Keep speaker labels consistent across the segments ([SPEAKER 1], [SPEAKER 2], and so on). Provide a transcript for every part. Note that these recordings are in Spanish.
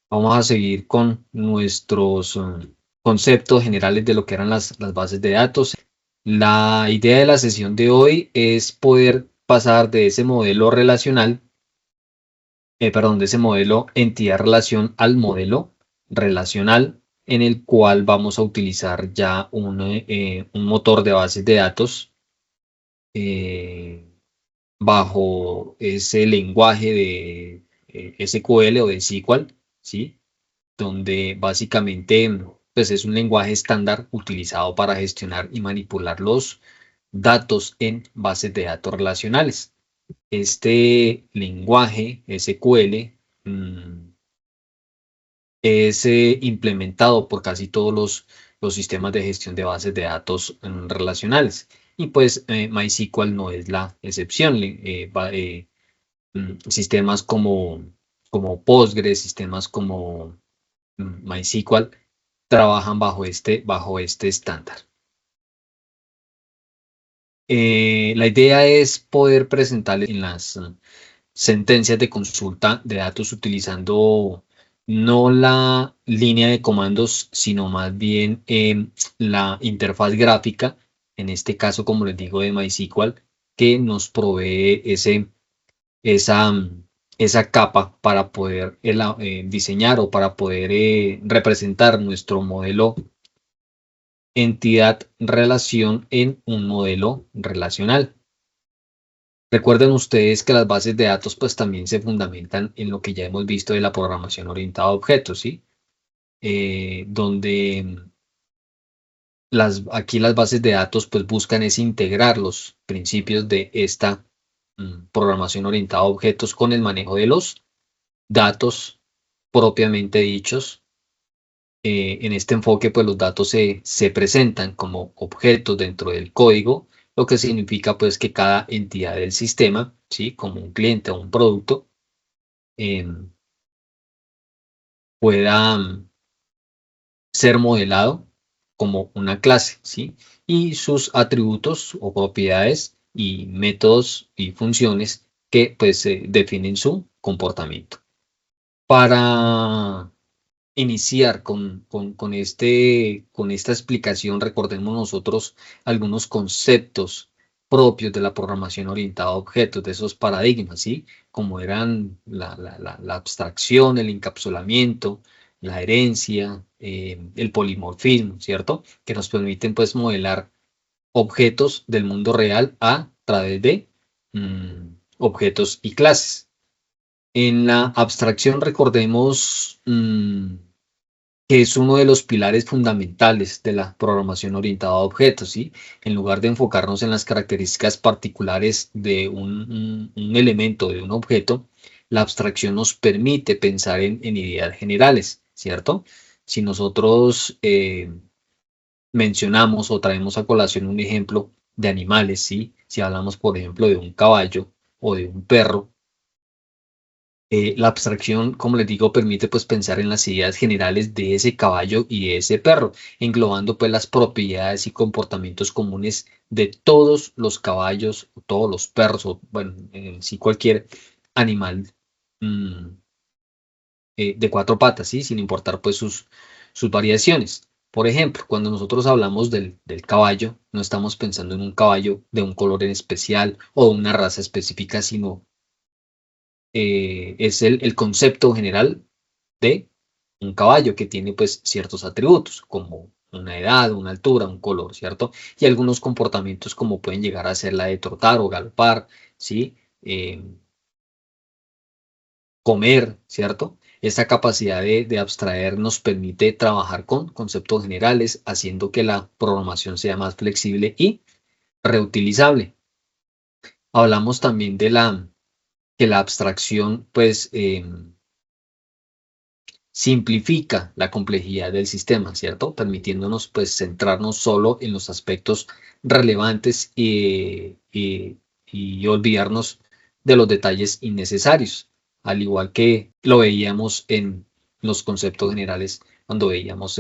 [SPEAKER 1] Vamos a seguir con nuestros conceptos generales de lo que eran las bases de datos. La idea de la sesión de hoy es poder pasar de ese modelo relacional, de ese modelo entidad-relación al modelo relacional, en el cual vamos a utilizar ya un motor de bases de datos eh, bajo ese lenguaje de SQL o de SQL, ¿sí? Donde básicamente pues es un lenguaje estándar utilizado para gestionar y manipular los datos en bases de datos relacionales. Este lenguaje SQL es implementado por casi todos los sistemas de gestión de bases de datos relacionales. Y pues MySQL no es la excepción. Sistemas como Postgres, sistemas como MySQL trabajan bajo este estándar. La idea es poder presentarles en las sentencias de consulta de datos utilizando no la línea de comandos, sino más bien la interfaz gráfica, en este caso, como les digo, de MySQL, que nos provee esa, esa capa para poder diseñar o para poder representar nuestro modelo entidad relación en un modelo relacional. Recuerden ustedes que las bases de datos pues también se fundamentan en lo que ya hemos visto de la programación orientada a objetos, ¿sí? Donde aquí las bases de datos pues buscan es integrar los principios de esta programación orientada a objetos con el manejo de los datos propiamente dichos. En este enfoque, pues los datos se presentan como objetos dentro del código, lo que significa pues que cada entidad del sistema, ¿sí? Como un cliente o un producto, eh, pueda ser modelado como una clase, ¿sí? Y sus atributos o propiedades y métodos y funciones que pues definen su comportamiento. Para iniciar con esta explicación, recordemos nosotros algunos conceptos propios de la programación orientada a objetos, de esos paradigmas, ¿sí? Como eran la abstracción, el encapsulamiento, la herencia, el polimorfismo, ¿cierto? Que nos permiten pues modelar objetos del mundo real a través de objetos y clases. En la abstracción recordemos que es uno de los pilares fundamentales de la programación orientada a objetos, ¿sí? En lugar de enfocarnos en las características particulares de un elemento, de un objeto, la abstracción nos permite pensar en ideas generales, ¿cierto? Si nosotros mencionamos o traemos a colación un ejemplo de animales, ¿sí? Si hablamos, por ejemplo, de un caballo o de un perro, la abstracción, como les digo, permite pues pensar en las ideas generales de ese caballo y de ese perro, englobando pues las propiedades y comportamientos comunes de todos los caballos, todos los perros, o bueno, en sí cualquier animal mm, de cuatro patas, ¿sí? Sin importar pues sus variaciones. Por ejemplo, cuando nosotros hablamos del caballo, no estamos pensando en un caballo de un color en especial o de una raza específica, sino es el concepto general de un caballo que tiene pues ciertos atributos como una edad, una altura, un color, ¿cierto? Y algunos comportamientos como pueden llegar a ser la de trotar o galopar, ¿sí? Eh, Comer, ¿cierto? Esta capacidad de abstraer nos permite trabajar con conceptos generales, haciendo que la programación sea más flexible y reutilizable. Hablamos también que la abstracción, pues, simplifica la complejidad del sistema, ¿cierto? Permitiéndonos pues centrarnos solo en los aspectos relevantes y olvidarnos de los detalles innecesarios, al igual que lo veíamos en los conceptos generales cuando veíamos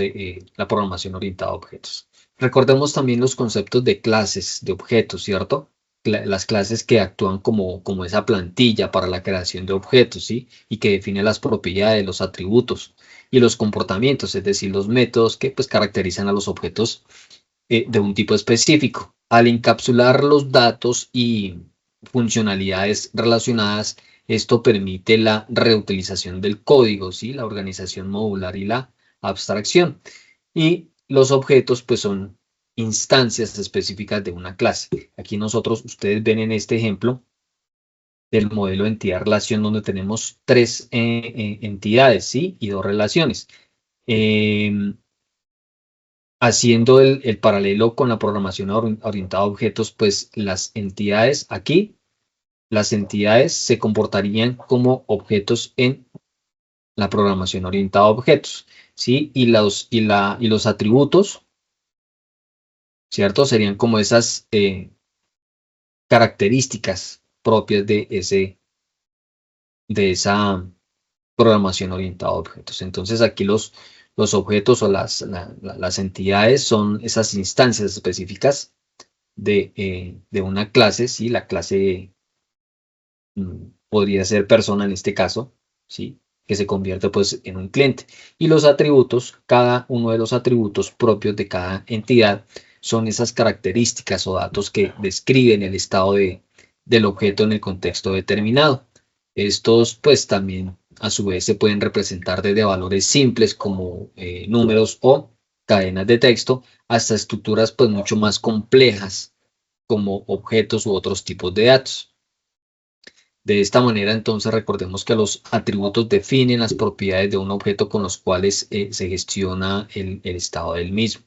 [SPEAKER 1] la programación orientada a objetos. Recordemos también los conceptos de clases, de objetos, ¿cierto? las clases que actúan como esa plantilla para la creación de objetos, ¿sí? Y que define las propiedades, los atributos y los comportamientos, es decir, los métodos que pues caracterizan a los objetos de un tipo específico. Al encapsular los datos y funcionalidades relacionadas, esto permite la reutilización del código, ¿sí? La organización modular y la abstracción. Y los objetos pues son instancias específicas de una clase. Aquí ustedes ven en este ejemplo del modelo de entidad-relación donde tenemos tres entidades, ¿sí? Y dos relaciones. Haciendo el paralelo con la programación orientada a objetos, pues las entidades se comportarían como objetos en la programación orientada a objetos, ¿sí? Y los atributos, ¿cierto? Serían como esas características propias de esa programación orientada a objetos. Entonces aquí los objetos o las entidades son esas instancias específicas de una clase, ¿sí? La clase podría ser persona en este caso, ¿sí? Que se convierte pues en un cliente. Y los atributos, cada uno de los atributos propios de cada entidad son esas características o datos que describen el estado del objeto en el contexto determinado. Estos pues también a su vez se pueden representar desde valores simples como números o cadenas de texto hasta estructuras pues mucho más complejas como objetos u otros tipos de datos. De esta manera, entonces, recordemos que los atributos definen las propiedades de un objeto con los cuales se gestiona el estado del mismo.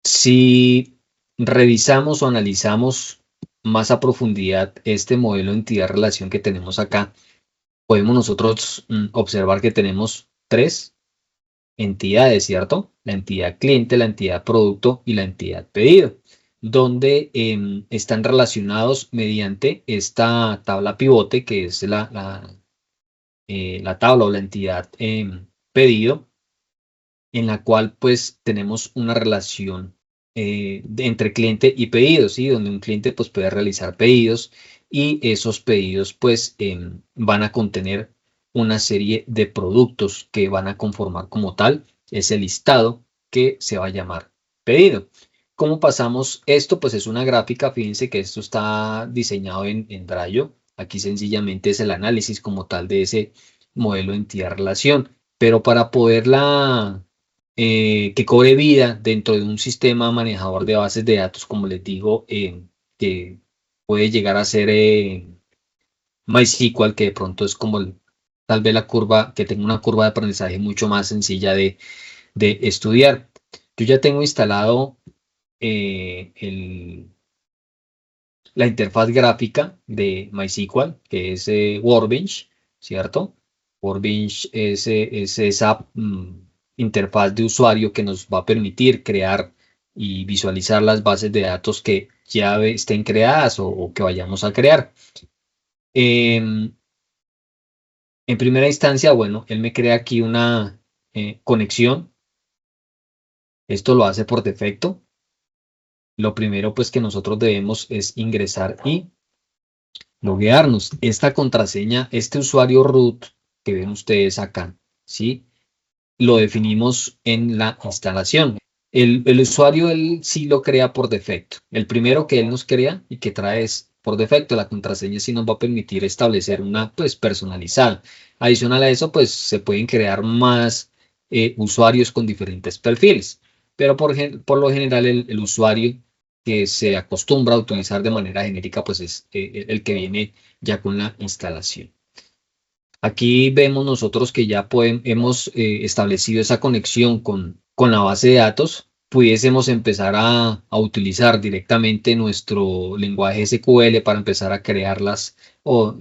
[SPEAKER 1] Si revisamos o analizamos más a profundidad este modelo de entidad-relación que tenemos acá, podemos nosotros observar que tenemos tres entidades, ¿cierto? La entidad cliente, la entidad producto y la entidad pedido, donde están relacionados mediante esta tabla pivote, que es la tabla o la entidad pedido, en la cual pues tenemos una relación entre cliente y pedido, ¿sí? Donde un cliente pues puede realizar pedidos y esos pedidos pues van a contener una serie de productos que van a conformar como tal ese listado que se va a llamar pedido. ¿Cómo pasamos esto? Pues es una gráfica, fíjense que esto está diseñado en Drayo. Aquí sencillamente es el análisis como tal de ese modelo entidad-relación, pero para poderla que cobre vida dentro de un sistema manejador de bases de datos, como les digo, que puede llegar a ser MySQL, que de pronto es como tal vez la curva, que tenga una curva de aprendizaje mucho más sencilla de estudiar. Yo ya tengo instalado la interfaz gráfica de MySQL, que es Workbench, ¿cierto? Workbench es esa interfaz de usuario que nos va a permitir crear y visualizar las bases de datos que ya estén creadas o que vayamos a crear. En primera instancia, bueno, él me crea aquí una conexión. Esto lo hace por defecto. Lo primero pues que nosotros debemos es ingresar y loguearnos. Esta contraseña, este usuario root que ven ustedes acá, ¿sí? Lo definimos en la instalación. El usuario él sí lo crea por defecto. El primero que él nos crea y que trae es por defecto. La contraseña sí nos va a permitir establecer una pues personalizada. Adicional a eso pues se pueden crear más usuarios con diferentes perfiles. Pero por lo general el usuario que se acostumbra a utilizar de manera genérica pues es el que viene ya con la instalación. Aquí vemos nosotros que ya hemos establecido esa conexión con la base de datos. Pudiésemos empezar a utilizar directamente nuestro lenguaje SQL para empezar a crearlas o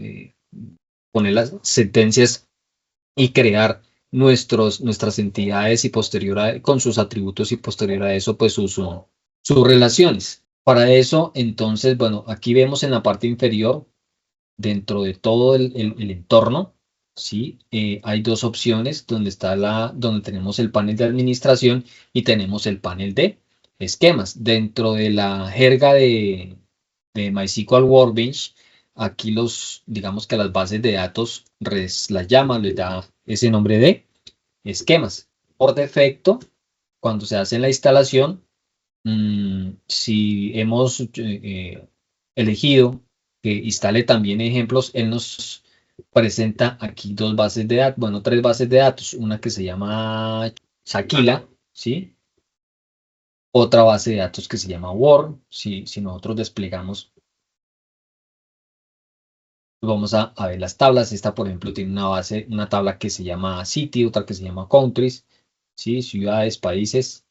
[SPEAKER 1] poner las sentencias y crear nuestras entidades y con sus atributos y posterior a eso pues sus relaciones. Para eso, entonces, bueno, aquí vemos en la parte inferior, dentro de todo el entorno, ¿sí? Hay dos opciones donde tenemos el panel de administración y tenemos el panel de esquemas. Dentro de la jerga de MySQL Workbench, aquí digamos que las bases de datos las llama, les da ese nombre de esquemas. Por defecto, cuando se hace la instalación, si hemos elegido que instale también ejemplos, él nos presenta aquí dos bases de datos, bueno, tres bases de datos, una que se llama Shaquila, ¿sí? Otra base de datos que se llama Word, si nosotros desplegamos, vamos a ver las tablas. Esta, por ejemplo, tiene una tabla que se llama City, otra que se llama Countries, ¿sí? Ciudades, países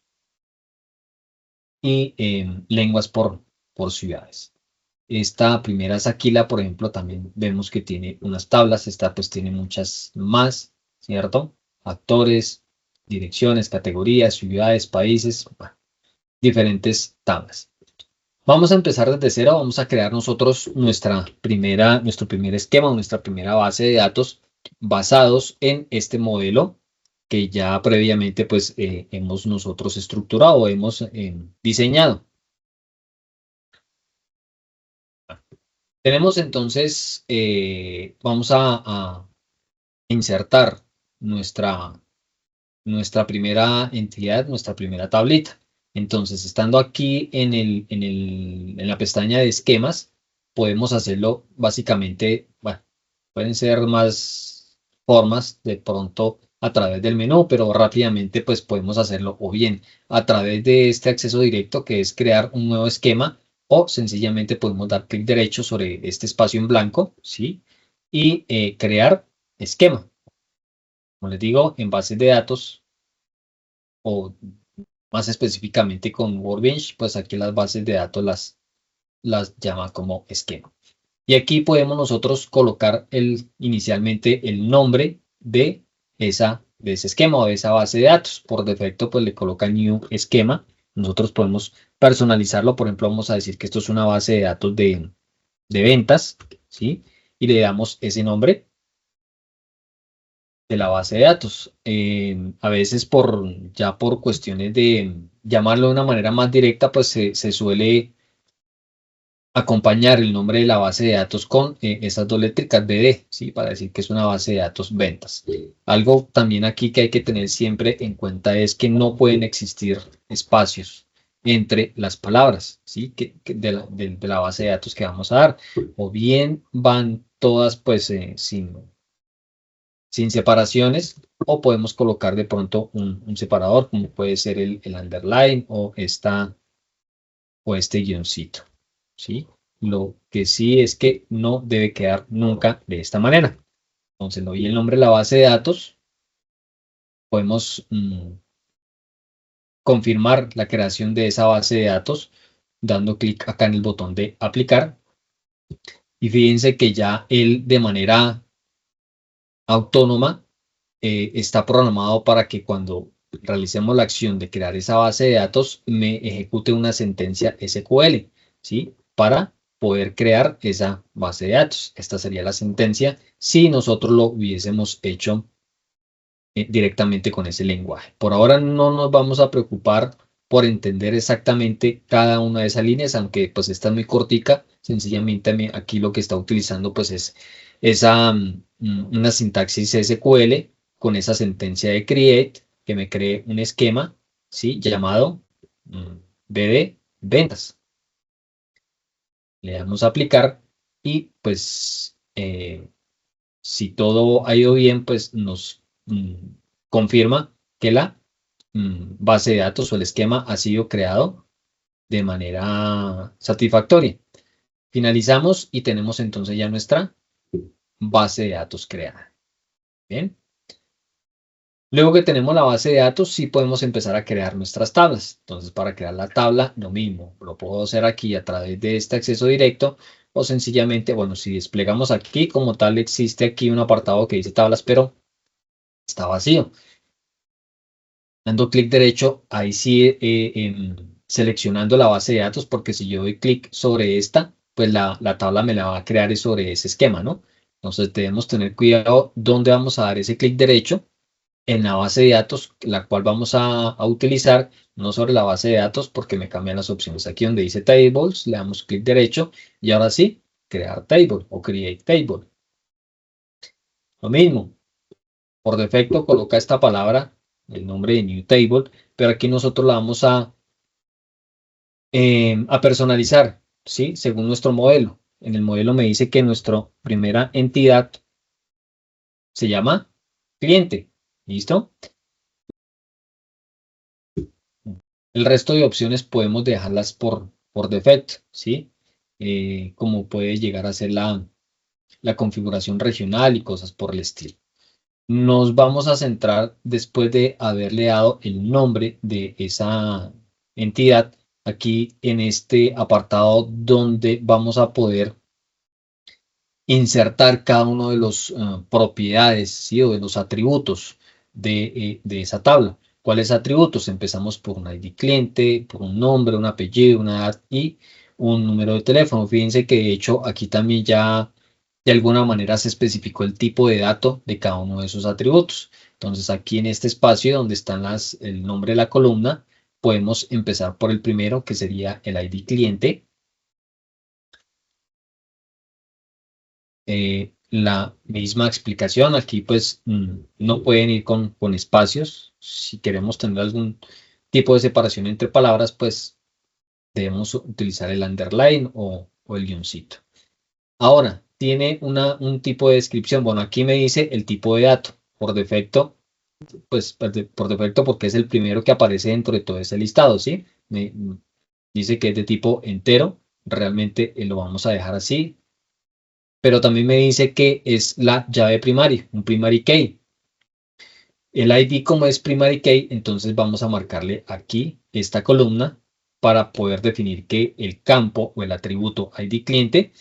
[SPEAKER 1] y lenguas por ciudades. Esta primera Aquila, por ejemplo, también vemos que tiene unas tablas. Esta pues tiene muchas más, ¿cierto? Actores, direcciones, categorías, ciudades, países, bueno, diferentes tablas. Vamos a empezar desde cero. Vamos a crear nosotros nuestro primer esquema, nuestra primera base de datos basados en este modelo que ya previamente pues hemos nosotros estructurado, hemos diseñado. Tenemos entonces, vamos a insertar nuestra primera entidad, nuestra primera tablita. Entonces, estando aquí en la pestaña de esquemas, podemos hacerlo básicamente, bueno, pueden ser más formas de pronto a través del menú, pero rápidamente pues podemos hacerlo o bien a través de este acceso directo que es crear un nuevo esquema o sencillamente podemos dar clic derecho sobre este espacio en blanco, ¿sí? Y crear esquema. Como les digo, en bases de datos o más específicamente con Workbench, pues aquí las bases de datos las llama como esquema. Y aquí podemos nosotros colocar inicialmente el nombre de ese esquema o de esa base de datos. Por defecto, pues le coloca New Esquema. Nosotros podemos personalizarlo. Por ejemplo, vamos a decir que esto es una base de datos de ventas, ¿sí? Y le damos ese nombre de la base de datos. A veces ya por cuestiones de llamarlo de una manera más directa, pues se suele acompañar el nombre de la base de datos con esas dos letricas BD, ¿sí? Para decir que es una base de datos ventas. Algo también aquí que hay que tener siempre en cuenta es que no pueden existir espacios entre las palabras, ¿sí? De la base de datos que vamos a dar. O bien van todas pues sin separaciones, o podemos colocar de pronto un separador, como puede ser el underline o este guioncito, ¿sí? Lo que sí es que no debe quedar nunca de esta manera. Entonces, le doy el nombre de la base de datos. Podemos confirmar la creación de esa base de datos dando clic acá en el botón de aplicar. Y fíjense que ya él de manera autónoma está programado para que cuando realicemos la acción de crear esa base de datos me ejecute una sentencia SQL, ¿sí? Para poder crear esa base de datos. Esta sería la sentencia si nosotros lo hubiésemos hecho directamente con ese lenguaje. Por ahora no nos vamos a preocupar por entender exactamente cada una de esas líneas, aunque pues esta es muy cortica. Sencillamente aquí lo que está utilizando pues es una sintaxis SQL con esa sentencia de create que me cree un esquema, ¿sí? Llamado BD ventas. Le damos a aplicar y pues si todo ha ido bien, pues nos confirma que la base de datos o el esquema ha sido creado de manera satisfactoria. Finalizamos y tenemos entonces ya nuestra base de datos creada. Bien. Luego que tenemos la base de datos, sí podemos empezar a crear nuestras tablas. Entonces, para crear la tabla, lo mismo. Lo puedo hacer aquí a través de este acceso directo o sencillamente, bueno, si desplegamos aquí, como tal, existe aquí un apartado que dice tablas, pero está vacío. Dando clic derecho, ahí sí seleccionando la base de datos, porque si yo doy clic sobre esta, pues la tabla me la va a crear sobre ese esquema, ¿no? Entonces debemos tener cuidado dónde vamos a dar ese clic derecho en la base de datos, la cual vamos a utilizar, no sobre la base de datos, porque me cambian las opciones. Aquí donde dice Tables, le damos clic derecho y ahora sí, crear table o create table. Lo mismo, por defecto coloca esta palabra, el nombre de new table, pero aquí nosotros la vamos a personalizar, ¿sí? Según nuestro modelo. En el modelo me dice que nuestra primera entidad se llama cliente. ¿Listo? El resto de opciones podemos dejarlas por defecto, ¿sí? Como puede llegar a ser la configuración regional y cosas por el estilo. Nos vamos a centrar después de haberle dado el nombre de esa entidad aquí en este apartado donde vamos a poder insertar cada uno de los propiedades, ¿sí? O de los atributos de esa tabla. ¿Cuáles atributos? Empezamos por un ID cliente, por un nombre, un apellido, una edad y un número de teléfono. Fíjense que de hecho aquí también ya de alguna manera se especificó el tipo de dato de cada uno de esos atributos. Entonces aquí en este espacio donde están el nombre de la columna, podemos empezar por el primero que sería el ID cliente. La misma explicación, aquí pues no pueden ir con espacios. Si queremos tener algún tipo de separación entre palabras, pues debemos utilizar el underline o el guioncito. Ahora, tiene un tipo de descripción. Bueno, aquí me dice el tipo de dato. Por defecto, pues por defecto porque es el primero que aparece dentro de todo ese listado, ¿sí? Me dice que es de tipo entero. Realmente lo vamos a dejar así. Pero también me dice que es la llave primaria, un primary key. El ID como es primary key, entonces vamos a marcarle aquí esta columna para poder definir que el campo o el atributo ID cliente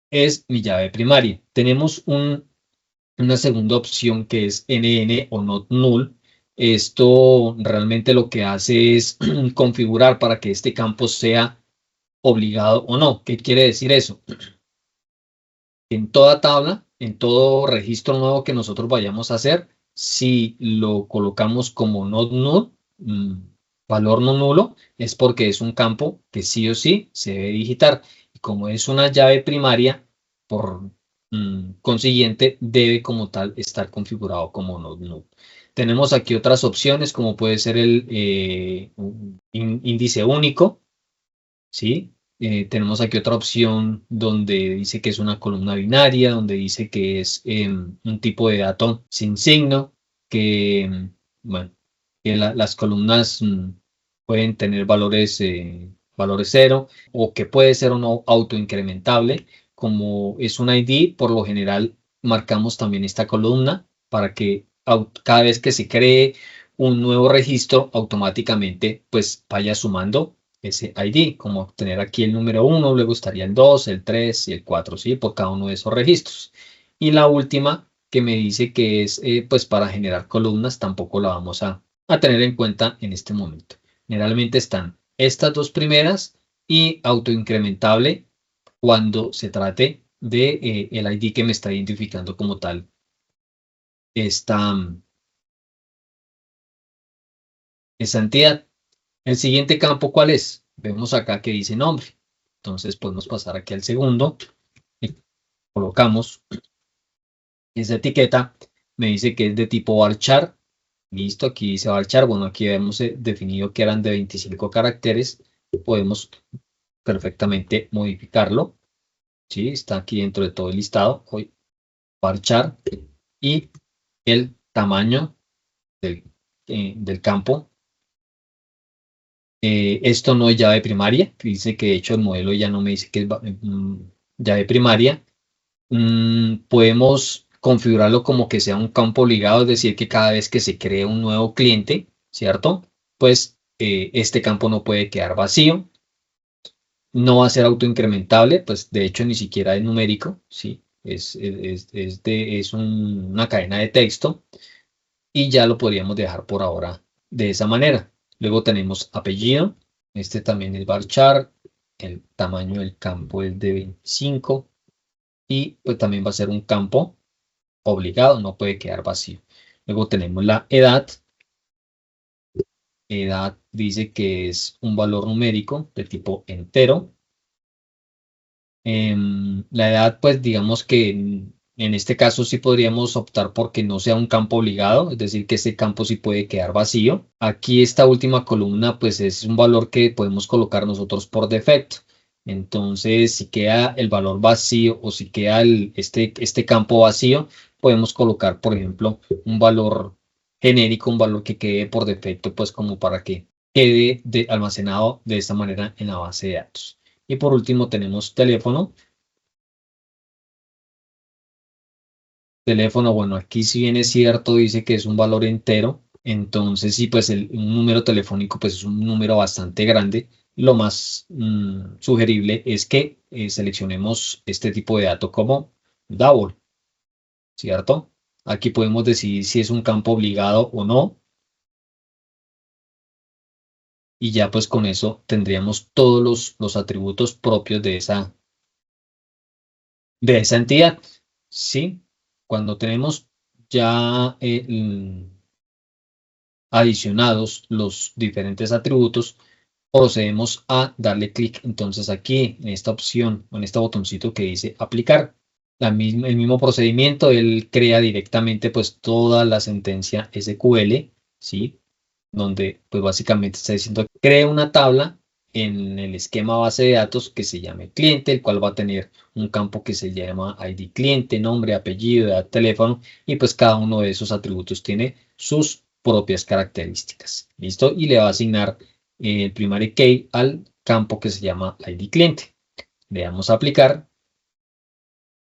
[SPEAKER 1] es mi llave primaria. Tenemos una segunda opción que es NN o not null. Esto realmente lo que hace es configurar para que este campo sea obligado o no. ¿Qué quiere decir eso? En toda tabla, en todo registro nuevo que nosotros vayamos a hacer, si lo colocamos como not null, valor no nulo, es porque es un campo que sí o sí se debe digitar. Y como es una llave primaria, por consiguiente, debe como tal estar configurado como not null. Tenemos aquí otras opciones, como puede ser el índice único, ¿sí? Tenemos aquí otra opción donde dice que es una columna binaria, donde dice que es un tipo de dato sin signo, que, bueno, que las columnas pueden tener valores cero o que puede ser o no autoincrementable. Como es un ID, por lo general marcamos también esta columna para que cada vez que se cree un nuevo registro, automáticamente pues vaya sumando ese ID, como tener aquí el número 1, luego estaría el 2, el 3 y el 4, ¿sí? Por cada uno de esos registros. Y la última que me dice que es pues para generar columnas, tampoco la vamos a tener en cuenta en este momento. Generalmente están estas dos primeras y autoincrementable cuando se trate de el ID que me está identificando como tal esta, esa entidad. El siguiente campo, ¿cuál es? Vemos acá que dice nombre. Entonces podemos pasar aquí al segundo y colocamos esa etiqueta. Me dice que es de tipo varchar. Listo, aquí dice varchar. Bueno, aquí hemos definido que eran de 25 caracteres. Podemos perfectamente modificarlo. ¿Sí? Está aquí dentro de todo el listado. Hoy varchar y el tamaño del campo. Esto no es llave primaria. Dice que de hecho el modelo ya no me dice que es llave primaria. Podemos configurarlo como que sea un campo obligado, es decir, que cada vez que se cree un nuevo cliente, ¿cierto? Pues este campo no puede quedar vacío. No va a ser autoincrementable, pues de hecho ni siquiera es numérico, ¿sí? Es una cadena de texto y ya lo podríamos dejar por ahora de esa manera. Luego tenemos apellido, este también es varchar, el tamaño del campo es de 25 y pues también va a ser un campo obligado, no puede quedar vacío. Luego tenemos la edad. Edad dice que es un valor numérico de tipo entero. La edad, pues digamos que en este caso sí podríamos optar por que no sea un campo obligado, es decir, que este campo sí puede quedar vacío. Aquí esta última columna, pues es un valor que podemos colocar nosotros por defecto. Entonces, si queda el valor vacío o si queda este campo vacío, podemos colocar, por ejemplo, un valor genérico, un valor que quede por defecto, pues como para que quede almacenado de esta manera en la base de datos. Y por último tenemos teléfono. Teléfono, bueno, aquí si bien es cierto, dice que es un valor entero. Entonces, sí, pues un número telefónico pues es un número bastante grande. Lo más sugerible es que seleccionemos este tipo de dato como double, ¿cierto? Aquí podemos decidir si es un campo obligado o no. Y ya pues con eso tendríamos todos los atributos propios de esa entidad, ¿sí? Cuando tenemos ya adicionados los diferentes atributos, procedemos a darle clic entonces aquí en esta opción, en este botoncito que dice aplicar. El mismo procedimiento, él crea directamente pues toda la sentencia SQL, ¿sí? Donde pues básicamente está diciendo crea una tabla en el esquema base de datos que se llame cliente, el cual va a tener un campo que se llama ID cliente, nombre, apellido, edad, teléfono, y pues cada uno de esos atributos tiene sus propias características. ¿Listo? Y le va a asignar el primary key al campo que se llama ID cliente. Le damos a aplicar.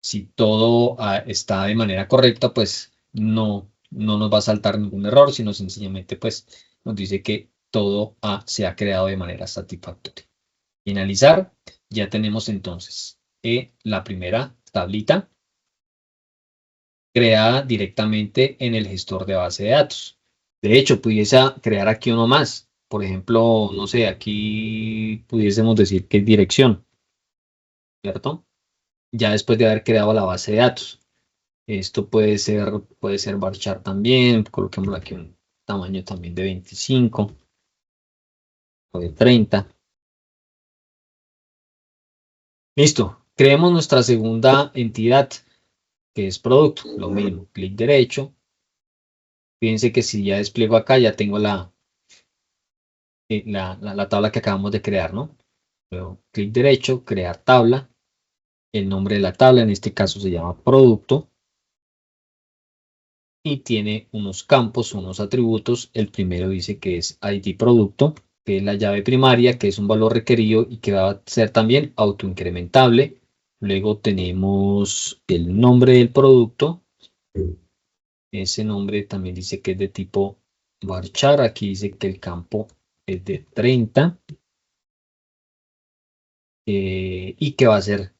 [SPEAKER 1] Si todo está de manera correcta, pues no nos va a saltar ningún error, sino sencillamente pues nos dice que todo se ha creado de manera satisfactoria. Finalizar, ya tenemos entonces la primera tablita creada directamente en el gestor de base de datos. De hecho, pudiese crear aquí uno más. Por ejemplo, no sé, aquí pudiésemos decir que es dirección, ¿cierto? Ya después de haber creado la base de datos. Esto puede ser varchar también. Coloquémoslo aquí un tamaño también de 25 o de 30. Listo. Creemos nuestra segunda entidad, que es producto. Lo mismo, clic derecho. Fíjense que si ya despliego acá, ya tengo la tabla que acabamos de crear, ¿no? Luego, clic derecho, crear tabla. El nombre de la tabla, en este caso se llama producto. Y tiene unos campos, unos atributos. El primero dice que es ID producto, que es la llave primaria, que es un valor requerido y que va a ser también autoincrementable. Luego tenemos el nombre del producto. Ese nombre también dice que es de tipo varchar. Aquí dice que el campo es de 30 y que va a ser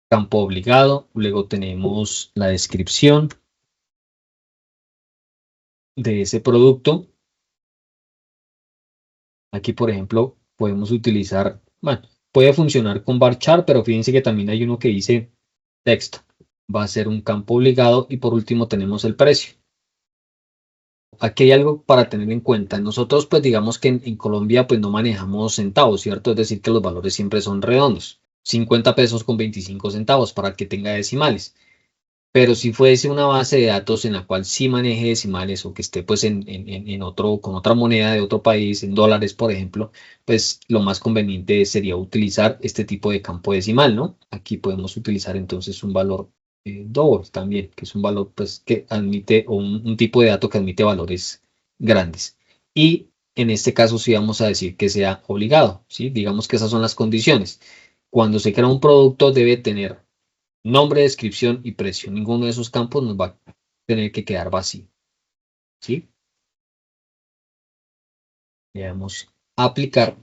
[SPEAKER 1] campo obligado. Luego tenemos la descripción de ese producto. Aquí, por ejemplo, podemos utilizar, bueno, puede funcionar con varchar, pero fíjense que también hay uno que dice texto. Va a ser un campo obligado y por último tenemos el precio. Aquí hay algo para tener en cuenta. Nosotros, pues digamos que en Colombia, pues no manejamos centavos, ¿cierto? Es decir, que los valores siempre son redondos. 50 pesos con 25 centavos para que tenga decimales. Pero si fuese una base de datos en la cual sí maneje decimales o que esté pues con otra moneda de otro país, en dólares, por ejemplo, pues lo más conveniente sería utilizar este tipo de campo decimal, ¿no? Aquí podemos utilizar entonces un valor double también, que es un valor pues que admite, o un tipo de dato que admite valores grandes. Y en este caso sí vamos a decir que sea obligado, ¿sí? Digamos que esas son las condiciones. Cuando se crea un producto debe tener nombre, descripción y precio. Ninguno de esos campos nos va a tener que quedar vacío. ¿Sí? Le damos aplicar,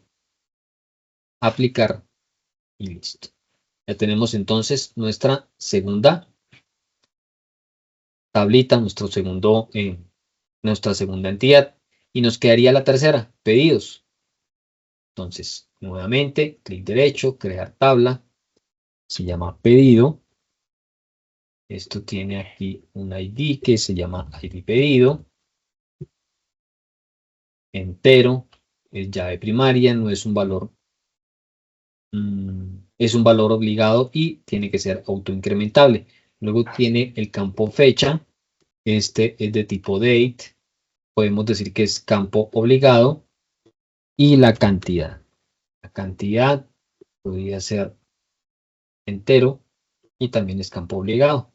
[SPEAKER 1] aplicar y listo. Ya tenemos entonces nuestra tablita, nuestra segunda entidad. Y nos quedaría la tercera, pedidos. Entonces, nuevamente, clic derecho, crear tabla. Se llama pedido. Esto tiene aquí un ID que se llama ID pedido, entero, es llave primaria, no es un valor, es un valor obligado y tiene que ser autoincrementable. Luego tiene el campo fecha, este es de tipo date, podemos decir que es campo obligado, y la cantidad. La cantidad podría ser entero y también es campo obligado.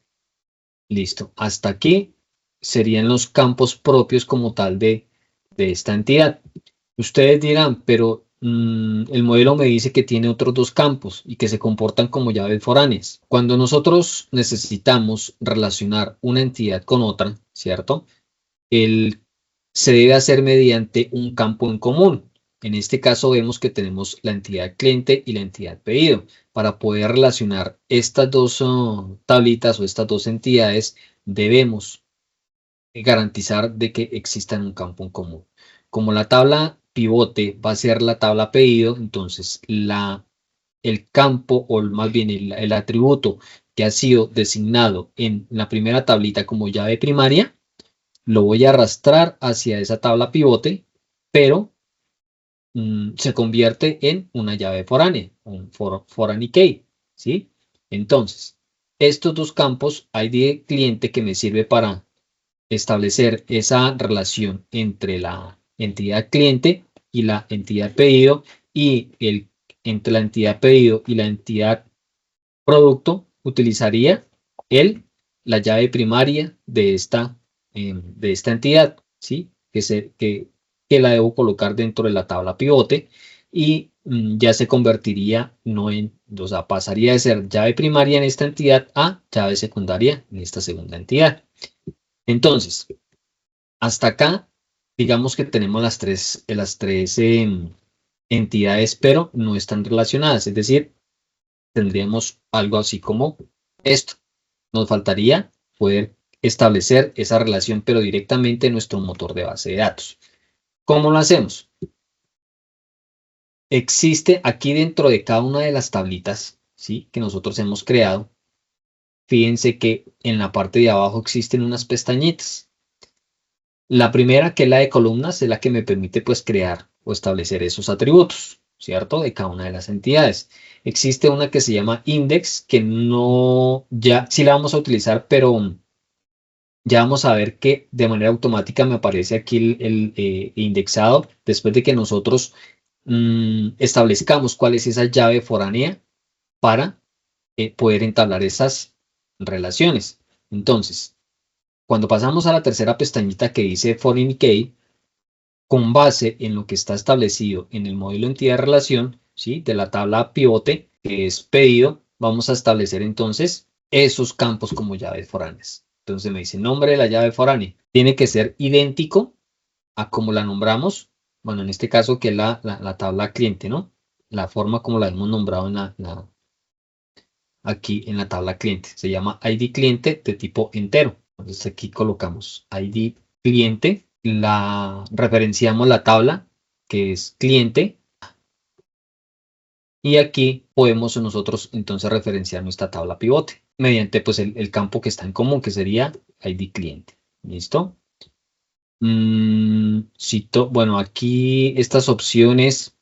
[SPEAKER 1] Listo. Hasta aquí serían los campos propios como tal de esta entidad. Ustedes dirán, pero el modelo me dice que tiene otros dos campos y que se comportan como llaves foráneas. Cuando nosotros necesitamos relacionar una entidad con otra, ¿cierto? Se debe hacer mediante un campo en común. En este caso vemos que tenemos la entidad cliente y la entidad pedido. Para poder relacionar estas dos tablitas o estas dos entidades, debemos garantizar de que exista un campo en común. Como la tabla pivote va a ser la tabla pedido, entonces el campo o más bien el atributo que ha sido designado en la primera tablita como llave primaria, lo voy a arrastrar hacia esa tabla pivote, pero se convierte en una llave foránea, un foreign key, ¿sí? Entonces, estos dos campos, ID cliente que me sirve para establecer esa relación entre la entidad cliente y la entidad pedido, y entre la entidad pedido y la entidad producto, utilizaría la llave primaria de esta entidad, ¿sí? Que la debo colocar dentro de la tabla pivote y ya se convertiría, o sea, pasaría de ser llave primaria en esta entidad a llave secundaria en esta segunda entidad. Entonces, hasta acá, digamos que tenemos las tres entidades, pero no están relacionadas, es decir, tendríamos algo así como esto. Nos faltaría poder establecer esa relación, pero directamente en nuestro motor de base de datos. ¿Cómo lo hacemos? Existe aquí dentro de cada una de las tablitas, ¿sí?, que nosotros hemos creado. Fíjense que en la parte de abajo existen unas pestañitas. La primera, que es la de columnas, es la que me permite pues crear o establecer esos atributos, ¿cierto?, de cada una de las entidades. Existe una que se llama index, que no, ya sí la vamos a utilizar, pero ya vamos a ver que de manera automática me aparece aquí el indexado después de que nosotros establezcamos cuál es esa llave foránea para poder entablar esas relaciones. Entonces, cuando pasamos a la tercera pestañita que dice Foreign Key, con base en lo que está establecido en el modelo entidad-relación, ¿sí?, de la tabla pivote, que es pedido, vamos a establecer entonces esos campos como llaves foráneas. Entonces me dice nombre de la llave foránea. Tiene que ser idéntico a como la nombramos. Bueno, en este caso que es la tabla cliente, ¿no? La forma como la hemos nombrado aquí en la tabla cliente. Se llama ID cliente de tipo entero. Entonces aquí colocamos ID cliente. Referenciamos la tabla que es cliente. Y aquí podemos nosotros entonces referenciar nuestra tabla pivote mediante pues el campo que está en común, que sería ID cliente. ¿Listo? Bueno, aquí estas opciones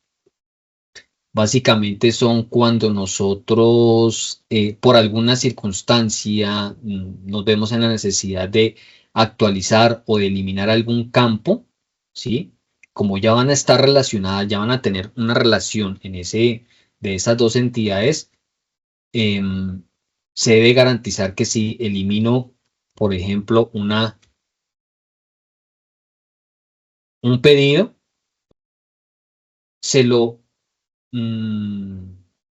[SPEAKER 1] básicamente son cuando nosotros por alguna circunstancia nos vemos en la necesidad de actualizar o de eliminar algún campo, ¿sí? Como ya van a estar relacionadas, ya van a tener una relación de esas dos entidades, se debe garantizar que si elimino, por ejemplo, un pedido, se lo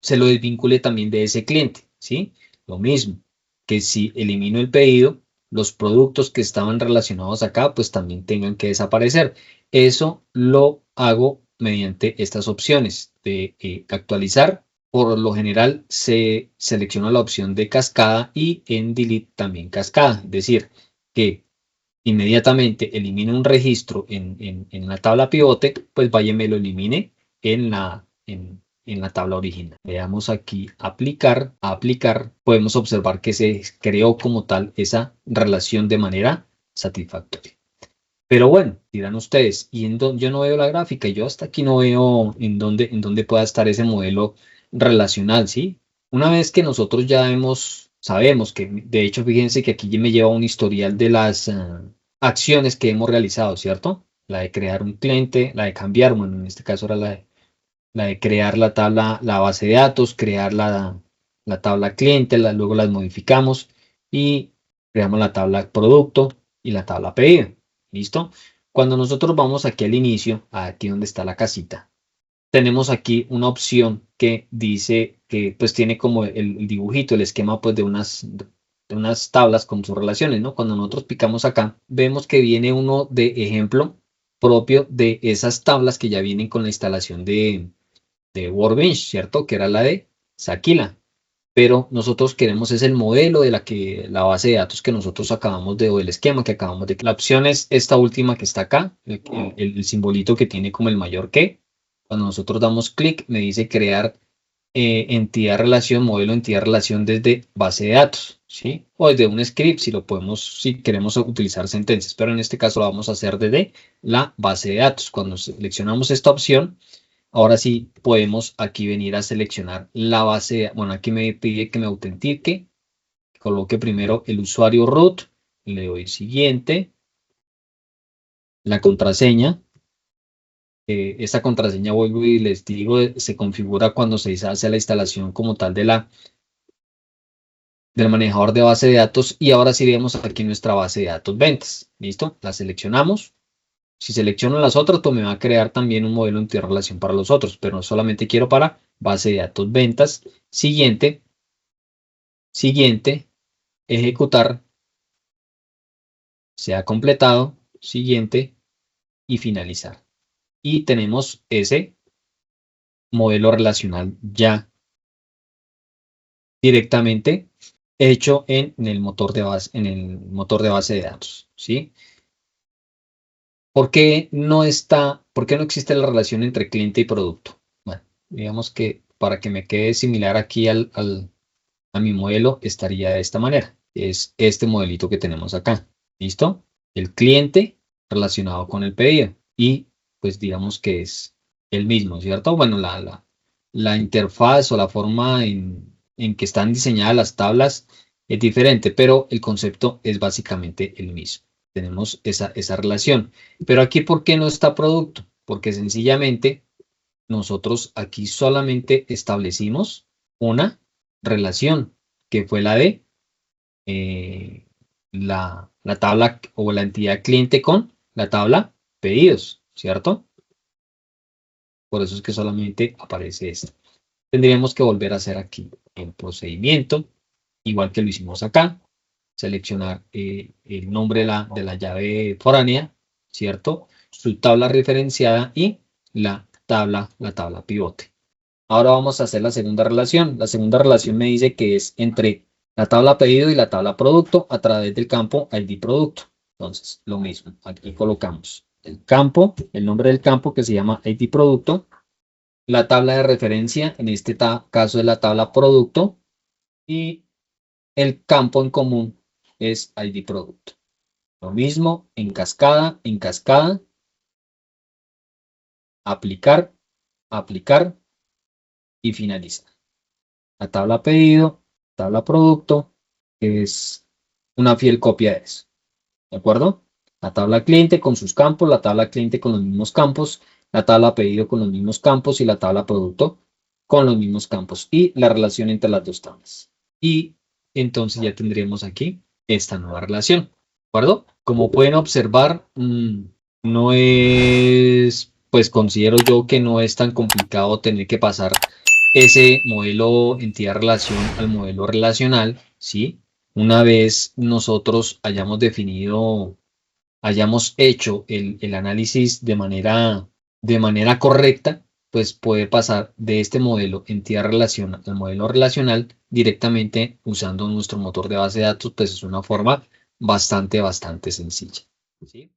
[SPEAKER 1] desvincule también de ese cliente, ¿sí? Lo mismo que si elimino el pedido, los productos que estaban relacionados acá, pues también tengan que desaparecer. Eso lo hago mediante estas opciones de actualizar. Por lo general se selecciona la opción de cascada y en delete también cascada, es decir, que inmediatamente elimine un registro en la tabla pivote, pues vaya y me lo elimine en en la tabla original. Veamos aquí aplicar, aplicar. Podemos observar que se creó como tal esa relación de manera satisfactoria. Pero bueno, dirán ustedes, y yo no veo la gráfica, yo hasta aquí no veo en dónde pueda estar ese modelo relacional, ¿sí? Una vez que nosotros ya sabemos que, de hecho, fíjense que aquí me lleva un historial de las acciones que hemos realizado, ¿cierto? La de crear un cliente, la de cambiar, bueno, en este caso era la de crear la tabla, la base de datos, crear la tabla cliente, luego las modificamos y creamos la tabla producto y la tabla pedido. ¿Listo? Cuando nosotros vamos aquí al inicio, aquí donde está la casita, tenemos aquí una opción que dice que pues tiene como el dibujito, el esquema pues de unas tablas con sus relaciones, ¿no? Cuando nosotros picamos acá, vemos que viene uno de ejemplo propio de esas tablas que ya vienen con la instalación de Workbench, ¿cierto? Que era la de Sakila. Pero nosotros queremos es el modelo de la base de datos que nosotros acabamos o el esquema que acabamos de. La opción es esta última que está acá, el simbolito que tiene como el mayor que. Cuando nosotros damos clic, me dice crear entidad relación, modelo entidad relación desde base de datos, ¿sí? O desde un script, si queremos utilizar sentencias, pero en este caso lo vamos a hacer desde la base de datos. Cuando seleccionamos esta opción, ahora sí podemos aquí venir a seleccionar la base. Bueno, aquí me pide que me autentique. Coloque primero el usuario root. Le doy siguiente. La contraseña. Esta contraseña vuelvo y les digo, se configura cuando se hace la instalación como tal del manejador de base de datos. Y ahora sí vemos aquí nuestra base de datos ventas. ¿Listo? La seleccionamos. Si selecciono las otras, pues me va a crear también un modelo de relación para los otros, pero solamente quiero para base de datos ventas. Siguiente, ejecutar, se ha completado, siguiente y finalizar. Y tenemos ese modelo relacional ya directamente hecho en el motor de base de datos, ¿sí? ¿Por qué no existe la relación entre cliente y producto? Bueno, digamos que para que me quede similar aquí a mi modelo, estaría de esta manera. Es este modelito que tenemos acá. ¿Listo? El cliente relacionado con el pedido. Y pues digamos que es el mismo, ¿cierto? Bueno, la interfaz o la forma en que están diseñadas las tablas es diferente, pero el concepto es básicamente el mismo. Tenemos esa relación. Pero aquí, ¿por qué no está producto? Porque sencillamente nosotros aquí solamente establecimos una relación, que fue la de la tabla o la entidad cliente con la tabla pedidos, ¿cierto? Por eso es que solamente aparece esta. Tendríamos que volver a hacer aquí el procedimiento, igual que lo hicimos acá. Seleccionar el nombre de la llave foránea, ¿cierto? Su tabla referenciada y la tabla pivote. Ahora vamos a hacer la segunda relación. La segunda relación me dice que es entre la tabla pedido y la tabla producto a través del campo ID producto. Entonces, lo mismo. Aquí colocamos el campo, el nombre del campo que se llama ID producto, la tabla de referencia, en este caso es la tabla producto, y el campo en común es ID producto. Lo mismo en cascada, aplicar, aplicar y finalizar. La tabla pedido, tabla producto, que es una fiel copia de eso. ¿De acuerdo? La tabla cliente con sus campos, la tabla cliente con los mismos campos, la tabla pedido con los mismos campos y la tabla producto con los mismos campos y la relación entre las dos tablas. Y entonces ya tendríamos aquí esta nueva relación. ¿De acuerdo? Como pueden observar, no es, pues considero yo que no es tan complicado tener que pasar ese modelo entidad-relación al modelo relacional, ¿sí? Una vez nosotros hayamos hecho el análisis de manera correcta, pues poder pasar de este modelo entidad-relación al modelo relacional directamente usando nuestro motor de base de datos, pues es una forma bastante sencilla, ¿sí?